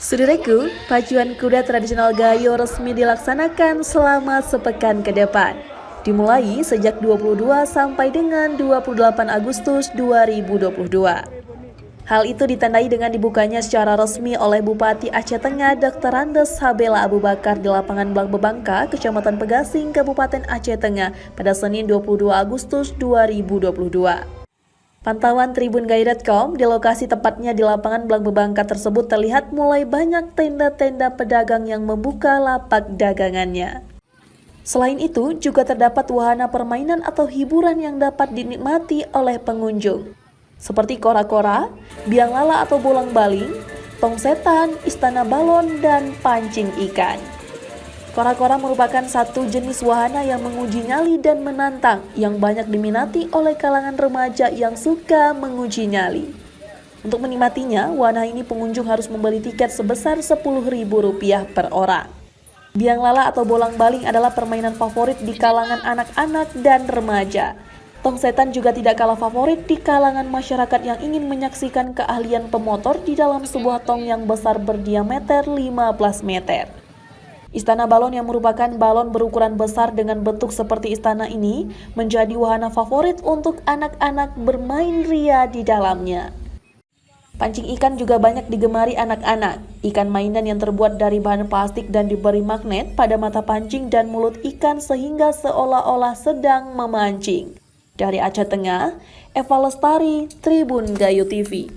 Saudaraku, pacuan kuda tradisional Gayo resmi dilaksanakan selama sepekan ke depan. Dimulai sejak 22 sampai dengan 28 Agustus 2022. Hal itu ditandai dengan dibukanya secara resmi oleh Bupati Aceh Tengah Dr. Andes Habela Abu Bakar di lapangan Blang Bebangka, Kecamatan Pegasing, Kabupaten Aceh Tengah pada Senin 22 Agustus 2022. Pantauan tribungai.com di lokasi tepatnya di lapangan Blang Bebangka tersebut terlihat mulai banyak tenda-tenda pedagang yang membuka lapak dagangannya. Selain itu, juga terdapat wahana permainan atau hiburan yang dapat dinikmati oleh pengunjung, seperti kora-kora, biang lala atau bolang-baling, tong setan, istana balon, dan pancing ikan. Kora-kora merupakan satu jenis wahana yang menguji nyali dan menantang yang banyak diminati oleh kalangan remaja yang suka menguji nyali. Untuk menikmatinya, wahana ini pengunjung harus membeli tiket sebesar Rp10.000 per orang. Biang lala atau bolang-baling adalah permainan favorit di kalangan anak-anak dan remaja. Tong setan juga tidak kalah favorit di kalangan masyarakat yang ingin menyaksikan keahlian pemotor di dalam sebuah tong yang besar berdiameter 15 meter. Istana balon yang merupakan balon berukuran besar dengan bentuk seperti istana ini menjadi wahana favorit untuk anak-anak bermain ria di dalamnya. Pancing ikan juga banyak digemari anak-anak. Ikan mainan yang terbuat dari bahan plastik dan diberi magnet pada mata pancing dan mulut ikan sehingga seolah-olah sedang memancing. Dari Aceh Tengah, Eva Lestari, Tribun Gayo TV.